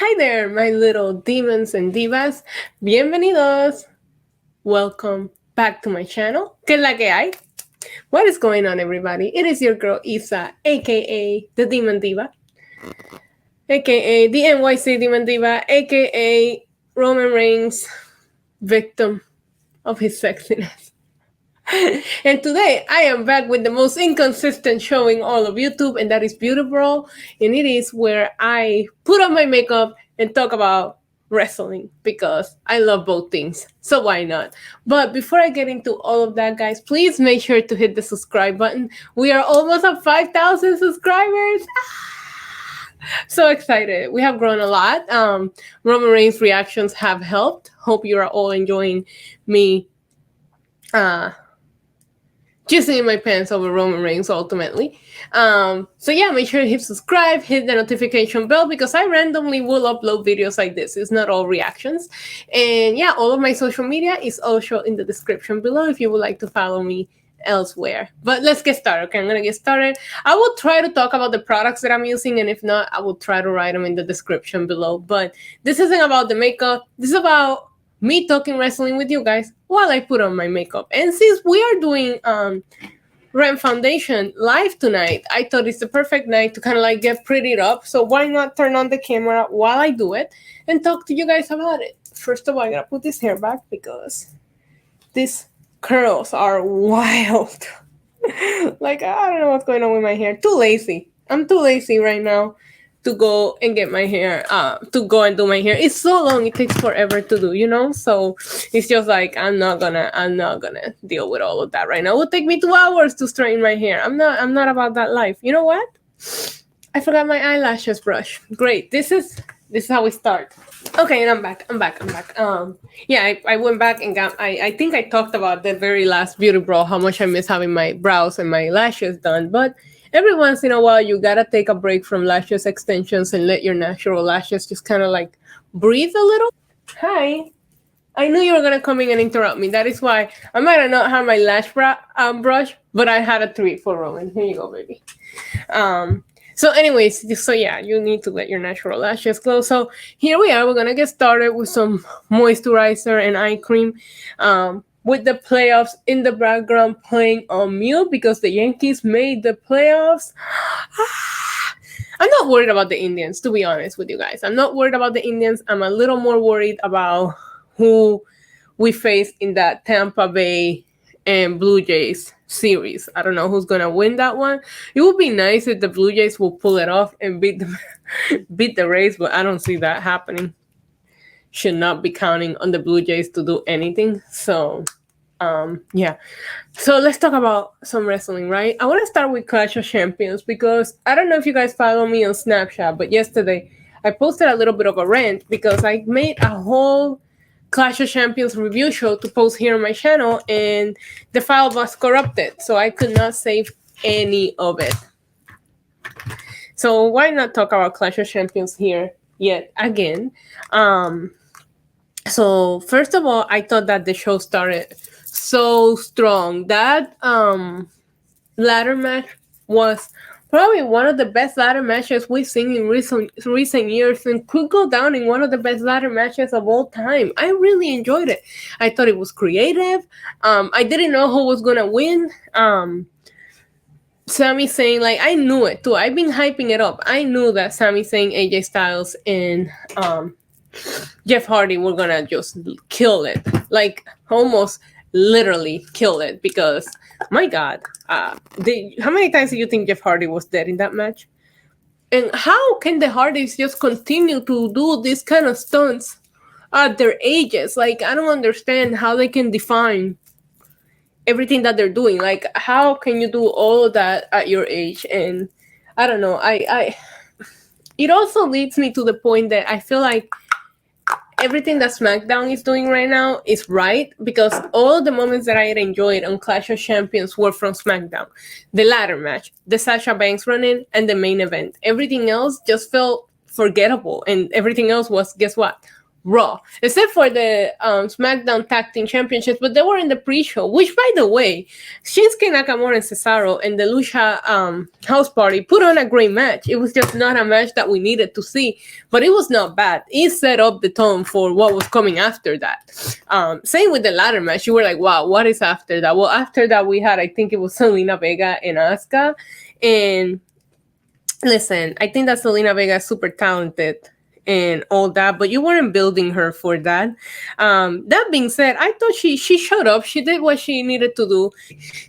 Hi there, my little demons and divas. Bienvenidos. Welcome back to my channel. ¿Qué es la que hay? What is going on, everybody? It is your girl Isa, aka the Demon Diva, aka the NYC Demon Diva, aka Roman Reigns, victim of his sexiness. And today I am back with the most inconsistent showing all of YouTube, and that is Beauty Brawl. And it is where I put on my makeup and talk about wrestling because I love both things. So why not? But before I get into all of that, guys, please make sure to hit the subscribe button. We are almost at 5,000 subscribers. So excited. We have grown a lot. Roman Reigns reactions have helped. Hope you are all enjoying me juicing in my pants over Roman Reigns ultimately. So yeah, make sure to hit subscribe, hit the notification bell because I randomly will upload videos like this. It's not all reactions. And yeah, all of my social media is also in the description below if you would like to follow me elsewhere. But let's get started. Okay, I'm gonna get started. I will try to talk about the products that I'm using, and if not, I will try to write them in the description below. But this isn't about the makeup. This is about me talking wrestling with you guys while I put on my makeup. And since we are doing Rant Foundation live tonight, I thought it's the perfect night to kind of like get prettied up. So why not turn on the camera while I do it and talk to you guys about it? First of all, I gotta put this hair back because these curls are wild. Like, I don't know what's going on with my hair. Too lazy. I'm too lazy right now to go and get my hair, to go and do my hair. It's so long, it takes forever to do, you know? So it's just like, I'm not gonna deal with all of that right now. It will take me 2 hours to straighten my hair. I'm not about that life. You know what? I forgot my eyelashes brush. Great, this is how we start. Okay, and I'm back. Yeah, I went back and got, I think I talked about the very last Beauty Brawl, how much I miss having my brows and my lashes done, but every once in a while, you gotta take a break from lashes extensions and let your natural lashes just kind of like breathe a little. Hi. I knew you were gonna come in and interrupt me. That is why I might have not had my lash brush, but I had a treat for Rowan. Here you go, baby. So anyways, so yeah, you need to let your natural lashes glow. So here we are. We're gonna get started with some moisturizer and eye cream. With the playoffs in the background playing on mute because the Yankees made the playoffs. I'm not worried about the Indians, to be honest with you guys. I'm not worried about the Indians. I'm a little more worried about who we face in that Tampa Bay and Blue Jays series. I don't know who's going to win that one. It would be nice if the Blue Jays will pull it off and beat the Rays, but I don't see that happening. Should not be counting on the Blue Jays to do anything. So, yeah. So let's talk about some wrestling, right? I want to start with Clash of Champions because I don't know if you guys follow me on Snapchat, but yesterday I posted a little bit of a rant because I made a whole Clash of Champions review show to post here on my channel, and the file was corrupted, so I could not save any of it. So why not talk about Clash of Champions here yet again? So first of all, I thought that the show started so strong. That ladder match was probably one of the best ladder matches we've seen in recent years, and could go down in one of the best ladder matches of all time. I really enjoyed it. I thought it was creative. I didn't know who was gonna win. Sami Zayn, like, I knew it too. I've been hyping it up. I knew that Sami Zayn, AJ Styles, and Jeff Hardy were gonna just kill it, like almost literally kill it, because my God, how many times do you think Jeff Hardy was dead in that match? And how can the Hardys just continue to do these kind of stunts at their ages? Like, I don't understand how they can define everything that they're doing. Like, how can you do all of that at your age? And I don't know. It also leads me to the point that I feel like everything that SmackDown is doing right now is right, because all the moments that I had enjoyed on Clash of Champions were from SmackDown. The ladder match, the Sasha Banks run-in, and the main event. Everything else just felt forgettable, and everything else was, guess what? Raw, except for the SmackDown Tag Team Championships, but they were in the pre-show. Which, by the way, Shinsuke Nakamura and Cesaro and the Lucha House Party put on a great match. It was just not a match that we needed to see, but it was not bad. It set up the tone for what was coming after that. Same with the ladder match. You were like, wow, what is after that? Well, after that we had, I think it was Selena Vega and Asuka. And listen, I think that Selena Vega is super talented and all that, but you weren't building her for that. That being said, I thought she showed up. She did what she needed to do.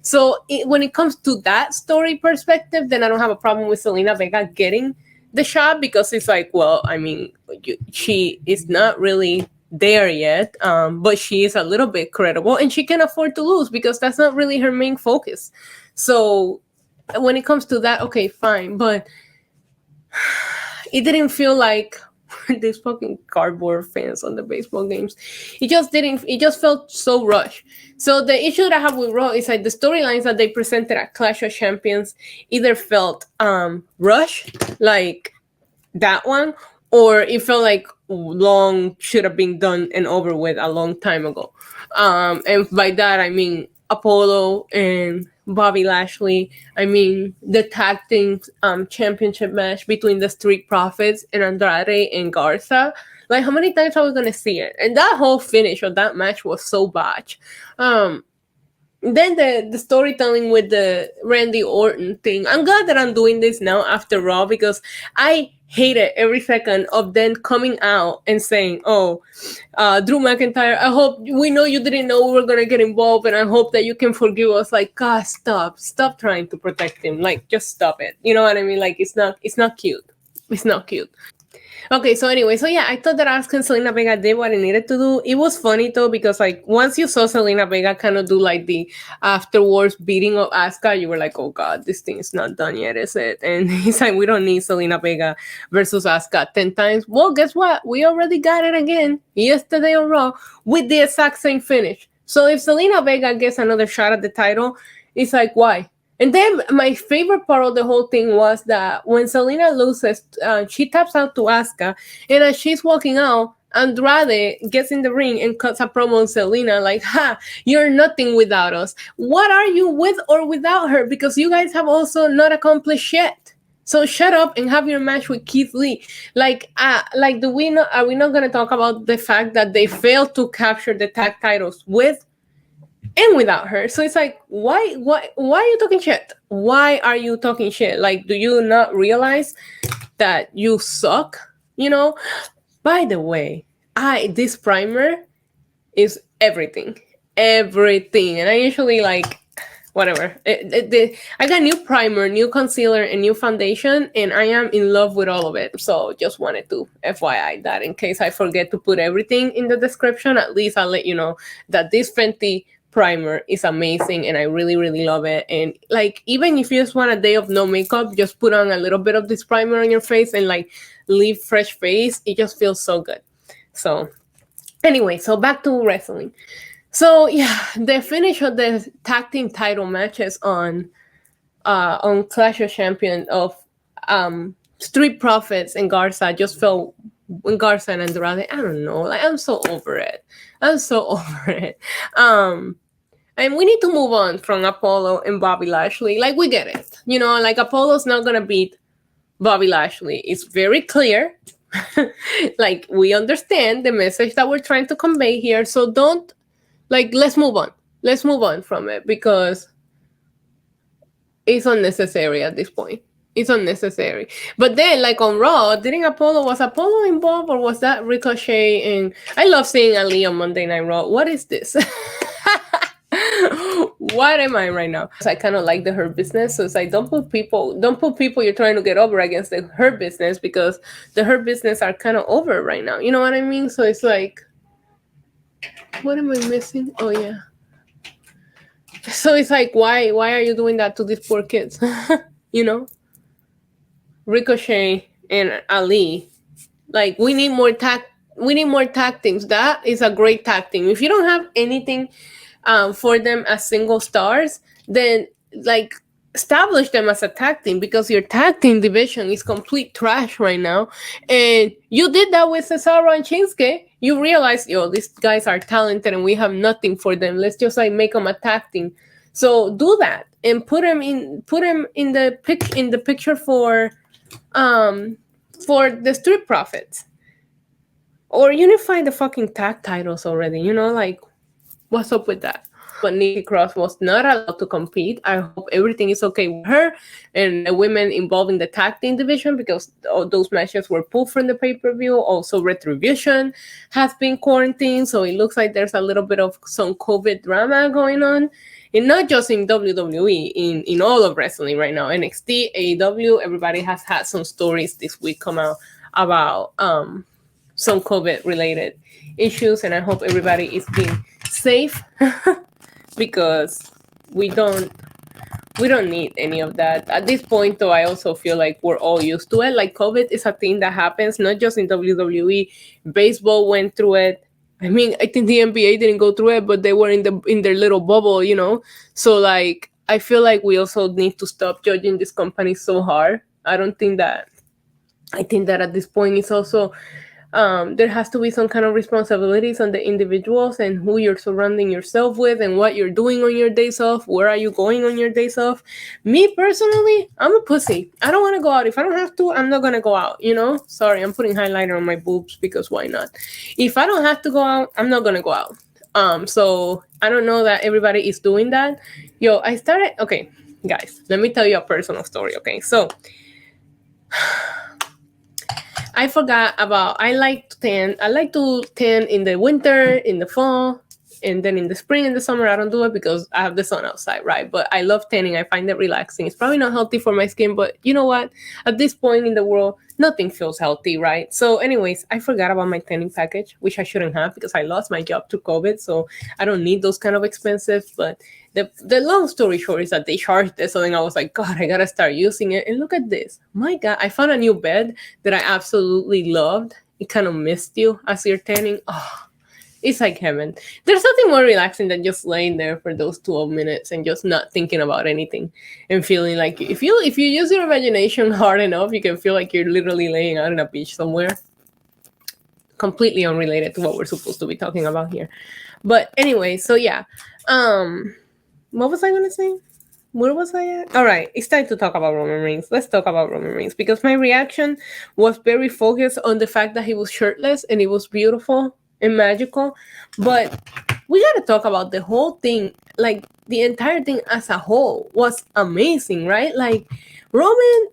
So when it comes to that story perspective, then I don't have a problem with Selena Vega getting the shot, because it's like, well, I mean, she is not really there yet, but she is a little bit credible, and she can afford to lose because that's not really her main focus. So when it comes to that, okay, fine, but it didn't feel like these fucking cardboard fans on the baseball games. It just felt so rushed. So the issue that I have with Raw is like the storylines that they presented at Clash of Champions either felt rushed, like that one, or it felt like long should have been done and over with a long time ago. And by that I mean Apollo and Bobby Lashley. I mean the tag team championship match between the Street Profits and Andrade and Garza. Like, how many times are we gonna see it? And that whole finish of that match was so botched. Then the storytelling with the Randy Orton thing. I'm glad that I'm doing this now after Raw, because I hated every second of them coming out and saying, oh, Drew McIntyre, I hope, we know you didn't know we were going to get involved, and I hope that you can forgive us. Like, God, stop trying to protect him. Like, just stop it. You know what I mean? Like, it's not cute. It's not cute. Okay, so anyway, so yeah, I thought that Asuka and Selena Vega did what it needed to do. It was funny though, because like once you saw Selena Vega kind of do like the afterwards beating of Asuka, you were like, oh God, this thing is not done yet, is it? And he's like, we don't need Selena Vega versus Asuka 10 times. Well, guess what? We already got it again yesterday on Raw with the exact same finish. So if Selena Vega gets another shot at the title, it's like, why? And then my favorite part of the whole thing was that when Selena loses, she taps out to Asuka, and as she's walking out, Andrade gets in the ring and cuts a promo on Selena like, ha, you're nothing without us. What are you with or without her? Because you guys have also not accomplished yet. So shut up and have your match with Keith Lee. Like, do we not, are we not going to talk about the fact that they failed to capture the tag titles with and without her? So it's like, why are you talking shit? Why are you talking shit? Like, do you not realize that you suck? You know? By the way, this primer is everything. And I usually like, whatever. I got new primer, new concealer, and new foundation, and I am in love with all of it. So just wanted to FYI that in case I forget to put everything in the description, at least I'll let you know that this Fenty primer is amazing and I really, really love it. And like, even if you just want a day of no makeup, just put on a little bit of this primer on your face and like leave fresh face. It just feels so good. So anyway, so back to wrestling. So yeah, the finish of the tag team title matches on Clash of Champions of Street Profits and Garza just felt, when Garza and Andrade, I don't know, like I'm so over it. And we need to move on from Apollo and Bobby Lashley. Like, we get it. You know, like Apollo's not going to beat Bobby Lashley. It's very clear. Like, we understand the message that we're trying to convey here. So don't, like, let's move on. Let's move on from it because it's unnecessary at this point. It's unnecessary. But then, like on Raw, was Apollo involved, or was that Ricochet? And I love seeing Ali on Monday Night Raw. What is this? What am I right now? So I kind of like the Hurt Business. So it's like, don't put people you're trying to get over against the Hurt Business, because the Hurt Business are kind of over right now. You know what I mean? So it's like, what am I missing? Oh yeah. So it's like, why are you doing that to these poor kids? You know? Ricochet and Ali. Like, we need more tag teams. That is a great tag team. If you don't have anything for them as single stars, then like establish them as a tag team, because your tag team division is complete trash right now. And you did that with Cesaro and Shinsuke. You realize, yo, these guys are talented and we have nothing for them. Let's just like make them a tag team. So do that and put them in the picture for the Street Profits, or unify the fucking tag titles already. Like, what's up with that? But Nikki Cross was not allowed to compete. I hope everything is okay with her and the women involved in the tag team division, because all those matches were pulled from the pay-per-view. Also, Retribution has been quarantined, so it looks like there's a little bit of some COVID drama going on. And not just in WWE, in all of wrestling right now. NXT, AEW, everybody has had some stories this week come out about some COVID-related issues, and I hope everybody is being safe because we don't need any of that at this point. Though I also feel like we're all used to it. Like, COVID is a thing that happens not just in WWE. Baseball went through it. I mean, I think the NBA didn't go through it, but they were in their little bubble, So like, I feel like we also need to stop judging this company so hard. I think that at this point it's also there has to be some kind of responsibilities on the individuals and who you're surrounding yourself with and what you're doing on your days off. Where are you going on your days off? Me personally, I'm a pussy. I don't want to go out. If I don't have to, I'm not going to go out, Sorry, I'm putting highlighter on my boobs because why not? If I don't have to go out, I'm not going to go out. So I don't know that everybody is doing that. Okay, guys, let me tell you a personal story, okay? So I forgot about, I like to tan in the winter, in the fall, and then in the spring and the summer. I don't do it because I have the sun outside, right? But I love tanning. I find it relaxing. It's probably not healthy for my skin, but you know what? At this point in the world, nothing feels healthy, right? So anyways, I forgot about my tanning package, which I shouldn't have because I lost my job to COVID. So I don't need those kind of expensive, but the long story short is that they charged it. So then I was like, God, I gotta start using it. And look at this. My God, I found a new bed that I absolutely loved. It kind of missed you as you're tanning. Oh, it's like heaven. There's nothing more relaxing than just laying there for those 12 minutes and just not thinking about anything and feeling like if you use your imagination hard enough, you can feel like you're literally laying out on a beach somewhere. Completely unrelated to what we're supposed to be talking about here. But anyway, so yeah. What was I going to say? Where was I at? All right, it's time to talk about Roman Reigns. Let's talk about Roman Reigns because my reaction was very focused on the fact that he was shirtless and it was beautiful and magical. But we got to talk about the whole thing. Like, the entire thing as a whole was amazing, right? Like, Roman,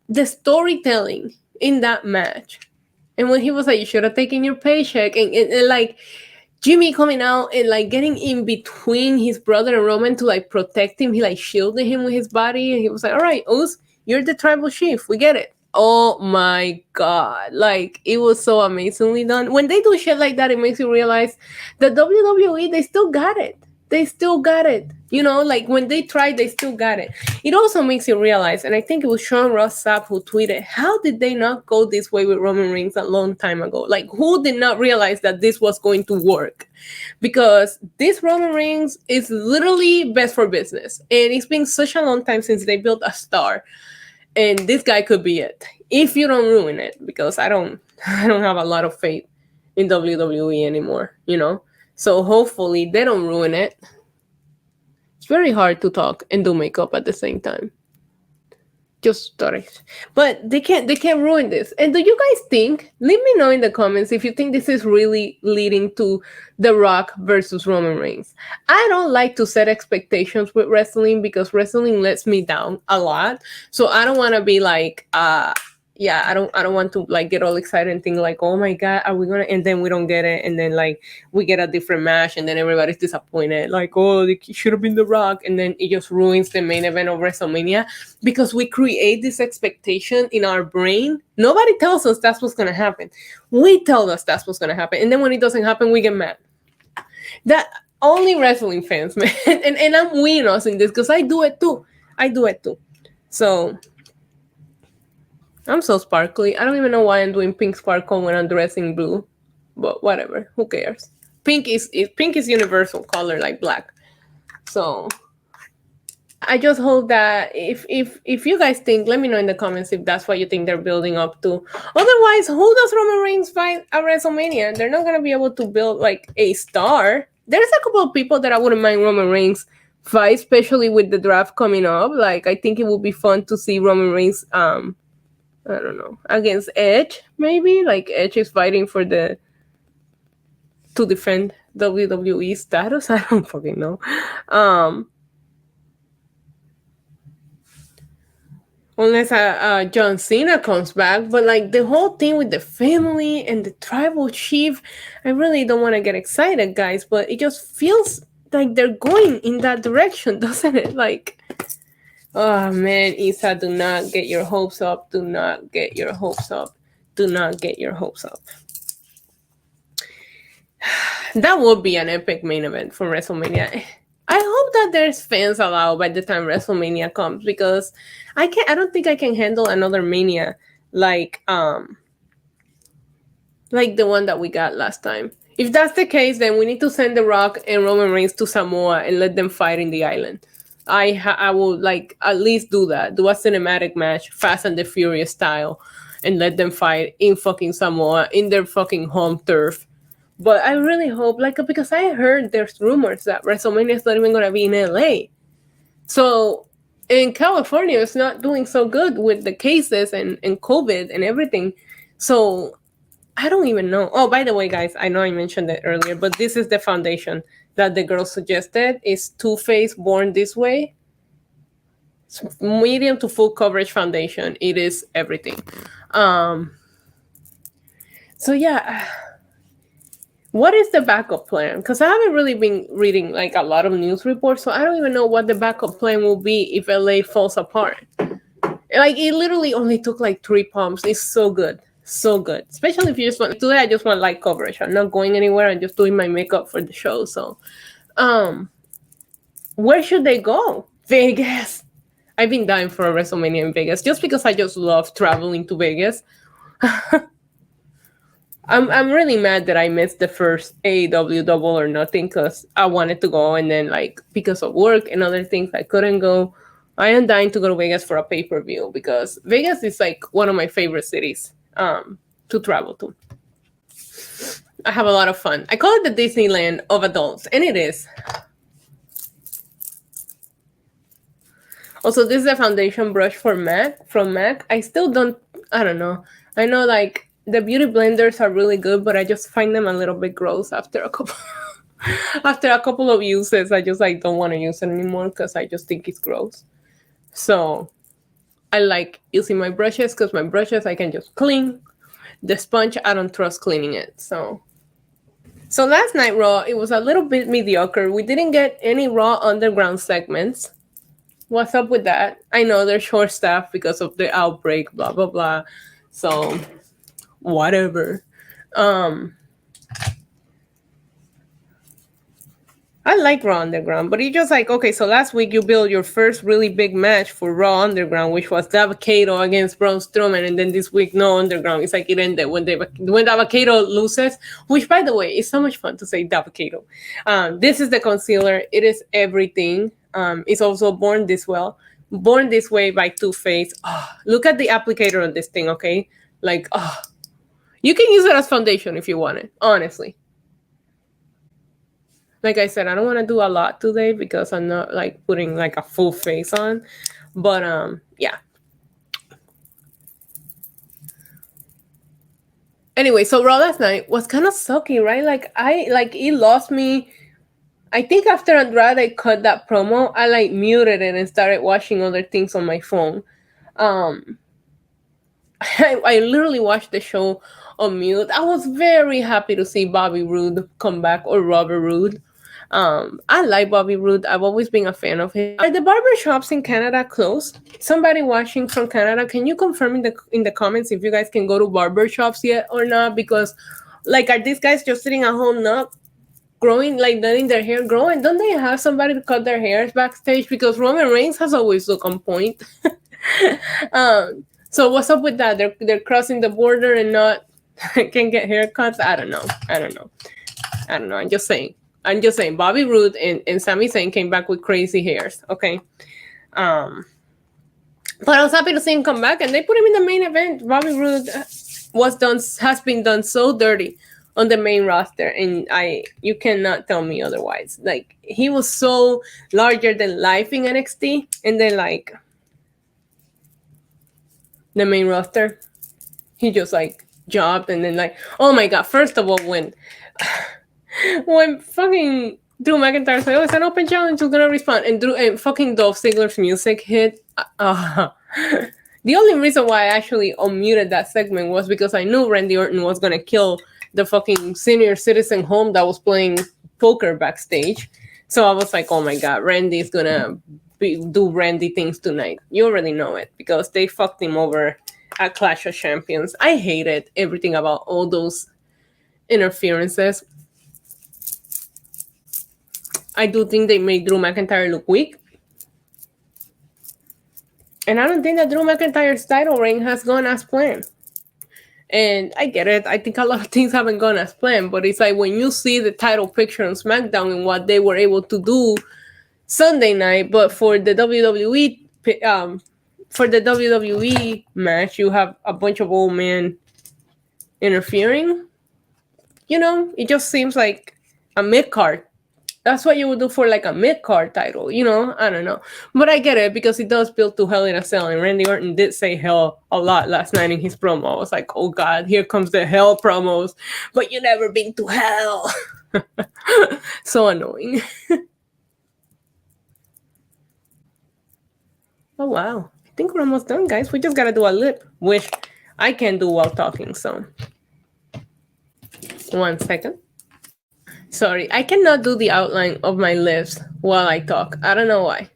the storytelling in that match. And when he was like, you should have taken your paycheck. And like, Jimmy coming out and like getting in between his brother and Roman to like protect him. He like shielded him with his body. And he was like, all right, Oz, you're the tribal chief. We get it. Oh my God. Like, it was so amazingly done. When they do shit like that, it makes you realize that WWE, they still got it. They still got it. Like when they tried, they still got it. It also makes you realize, and I think it was Sean Ross Sapp who tweeted, how did they not go this way with Roman Reigns a long time ago? Like, who did not realize that this was going to work? Because this Roman Reigns is literally best for business. And it's been such a long time since they built a star. And this guy could be it. If you don't ruin it. Because I don't have a lot of faith in WWE anymore, So hopefully they don't ruin it. It's very hard to talk and do makeup at the same time. Just stories. But they can't ruin this. And do you guys think, let me know in the comments if you think this is really leading to The Rock versus Roman Reigns. I don't like to set expectations with wrestling because wrestling lets me down a lot. So I don't want to be like, I don't want to like get all excited and think like, oh my God, are we gonna? And then we don't get it, and then like we get a different match, and then everybody's disappointed. Like, oh, it should have been The Rock, and then it just ruins the main event of WrestleMania because we create this expectation in our brain. Nobody tells us that's what's gonna happen. We tell us that's what's gonna happen, and then when it doesn't happen, we get mad. That only wrestling fans, man, and I'm weeing us in this because I do it too. So. I'm so sparkly. I don't even know why I'm doing pink sparkle when I'm dressing blue. But whatever. Who cares? Pink is universal color like black. So I just hope that if you guys think, let me know in the comments if that's what you think they're building up to. Otherwise, who does Roman Reigns fight at WrestleMania? They're not gonna be able to build like a star. There's a couple of people that I wouldn't mind Roman Reigns fight, especially with the draft coming up. Like I think it would be fun to see Roman Reigns I don't know, against Edge, maybe. Like Edge is fighting for the to defend WWE status. I don't fucking know. Unless John Cena comes back. But like the whole thing with the family and the tribal chief, I really don't want to get excited, guys. But it just feels like they're going in that direction, doesn't it? Like, oh man, Isa, do not get your hopes up. Do not get your hopes up. Do not get your hopes up. That would be an epic main event for WrestleMania. I hope that there's fans allowed by the time WrestleMania comes, because I don't think I can handle another Mania like the one that we got last time. If that's the case, then we need to send The Rock and Roman Reigns to Samoa and let them fight in the island. I will like at least do that. Do a cinematic match, Fast and the Furious style, and let them fight in fucking Samoa in their fucking home turf. But I really hope, like, because I heard there's rumors that WrestleMania is not even going to be in LA. So in California, it's not doing so good with the cases and COVID and everything. So I don't even know. Oh, by the way, guys, I know I mentioned it earlier, but this is the foundation that the girl suggested. Is Too Faced Born This Way. It's medium to full coverage foundation. It is everything. So yeah. What is the backup plan? Because I haven't really been reading like a lot of news reports, so I don't even know what the backup plan will be if LA falls apart. Like it literally only took like 3 pumps. It's so good. So good. Especially if you just want today I just want light coverage. I'm not going anywhere. I'm just doing my makeup for the show. So where should they go? Vegas. I've been dying for a WrestleMania in Vegas just because I just love traveling to Vegas. I'm really mad that I missed the first AEW Double or Nothing because I wanted to go, and then like because of work and other things I couldn't go. I am dying to go to Vegas for a pay-per-view because Vegas is like one of my favorite cities to travel to. I have a lot of fun. I call it the Disneyland of adults, and it is. Also, this is a foundation brush from MAC. I still don't, I don't know. I know like the beauty blenders are really good, but I just find them a little bit gross after a couple of uses. I just like don't want to use it anymore because I just think it's gross. So I like using my brushes because my brushes I can just clean. The sponge, I don't trust cleaning it. So last night Raw, it was a little bit mediocre. We didn't get any Raw Underground segments. What's up with that? I know they're short staffed because of the outbreak, blah blah blah. So whatever. I like Raw Underground, but it's just like, okay, so last week you built your first really big match for Raw Underground, which was Davocado against Braun Strowman, and then this week no Underground. It's like it ended when Davocado loses, which by the way is so much fun to say Davocado. This is the concealer. It is everything. It's also Born This Way by Too Faced. Oh, look at the applicator on this thing, okay? Like, you can use it as foundation if you want it, honestly. Like I said, I don't want to do a lot today because I'm not like putting like a full face on. But yeah. Anyway, so Raw last night was kind of sucky, right? Like it lost me. I think after Andrade cut that promo, I like muted it and started watching other things on my phone. I literally watched the show on mute. I was very happy to see Bobby Roode come back, or Robert Roode. I like Bobby Roode. I've always been a fan of him. Are the barber shops in Canada closed? Somebody watching from Canada, can you confirm in the comments if you guys can go to barber shops yet or not? Because like, are these guys just sitting at home not growing, like letting their hair grow? And don't they have somebody to cut their hairs backstage? Because Roman Reigns has always looked on point. So what's up with that? They're crossing the border and not can get haircuts. I don't know. I'm just saying. Bobby Roode and Sami Zayn came back with crazy hairs. Okay. But I was happy to see him come back, and they put him in the main event. Bobby Roode has been done so dirty on the main roster, and you cannot tell me otherwise. Like, he was so larger than life in NXT, and then like the main roster, he just like jobbed, and then like, oh my god! First of all, when fucking Drew McIntyre said, "Oh, it's an open challenge, who's gonna respond?" and fucking Dolph Ziggler's music hit. The only reason why I actually unmuted that segment was because I knew Randy Orton was gonna kill the fucking senior citizen home that was playing poker backstage. So I was like, oh my god, Randy's gonna do Randy things tonight. You already know it because they fucked him over at Clash of Champions. I hated everything about all those interferences. I do think they made Drew McIntyre look weak. And I don't think that Drew McIntyre's title reign has gone as planned. And I get it. I think a lot of things haven't gone as planned. But it's like when you see the title picture on SmackDown and what they were able to do Sunday night, but for the WWE match, you have a bunch of old men interfering. You know, it just seems like a mid-card. That's what you would do for like a mid-card title, you know? I don't know. But I get it because it does build to Hell in a Cell. And Randy Orton did say hell a lot last night in his promo. I was like, oh God, here comes the hell promos. But you never been to hell. So annoying. Oh, wow. I think we're almost done, guys. We just got to do a lip, which I can do while talking. So 1 second. Sorry, I cannot do the outline of my lips while I talk. I don't know why.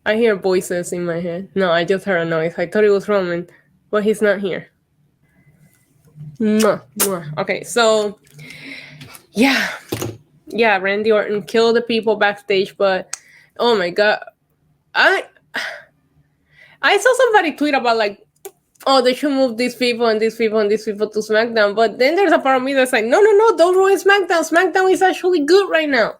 I hear voices in my head. No, I just heard a noise. I thought it was Roman, but he's not here. Okay, so yeah, Randy Orton killed the people backstage, but oh my god, I saw somebody tweet about like, oh, they should move these people and these people and these people to SmackDown. But then there's a part of me that's like, no, don't ruin SmackDown. SmackDown is actually good right now.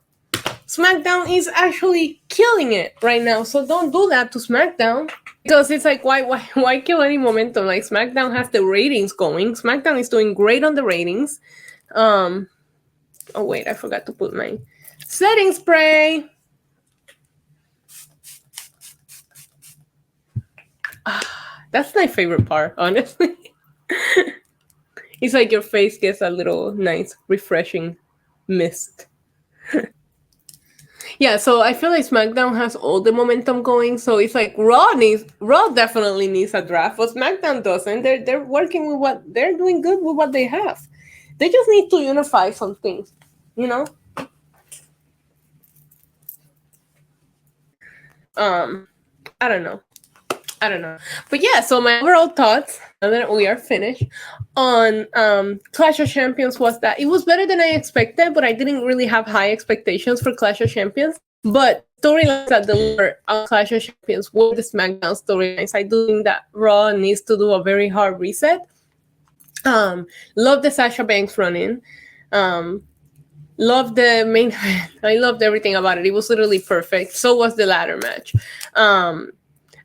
SmackDown is actually killing it right now. So don't do that to SmackDown. Because it's like, why kill any momentum? Like, SmackDown has the ratings going. SmackDown is doing great on the ratings. Oh, wait, I forgot to put my setting spray. That's my favorite part, honestly. It's like your face gets a little nice, refreshing mist. Yeah, so I feel like SmackDown has all the momentum going. So it's like Raw definitely needs a draft, but SmackDown doesn't. They're working with what they're doing good with what they have. They just need to unify some things, you know? I don't know. But yeah, so my overall thoughts, now that we are finished, on Clash of Champions was that it was better than I expected, but I didn't really have high expectations for Clash of Champions. But storylines that deliver on Clash of Champions were the SmackDown storylines. I do think that Raw needs to do a very hard reset. Love the Sasha Banks run-in. Love the main event. I loved everything about it. It was literally perfect. So was the ladder match.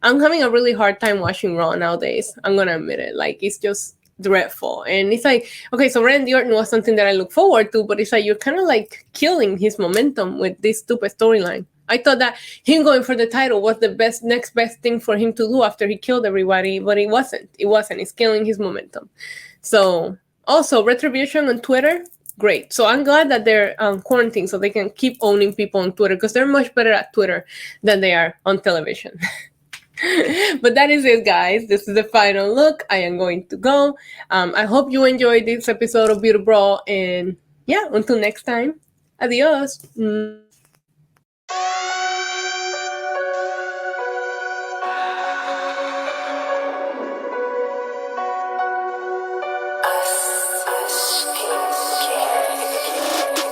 I'm having a really hard time watching Raw nowadays. I'm going to admit it. Like, it's just dreadful. And it's like, okay, so Randy Orton was something that I look forward to, but it's like you're kind of like killing his momentum with this stupid storyline. I thought that him going for the title was the next best thing for him to do after he killed everybody, but it wasn't. It's killing his momentum. So also Retribution on Twitter, great. So I'm glad that they're quarantined so they can keep owning people on Twitter because they're much better at Twitter than they are on television. But that is it, guys. This is the final look. I am going to go. I hope you enjoyed this episode of Beauty Brawl, and yeah, until next time, adios.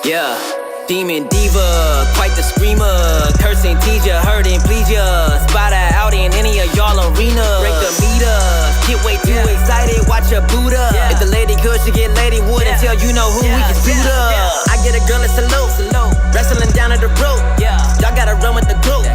Yeah, demon diva, quite the screamer. Cursing, tease ya, hurting, please ya. Spot her out in any of y'all arena. Break the meter, get way too excited. excited, watch her boot up. If the lady good, she get Ladywood until you know who we can suit up. I get a girl a salute, wrestling down at the rope. Y'all gotta run with the group.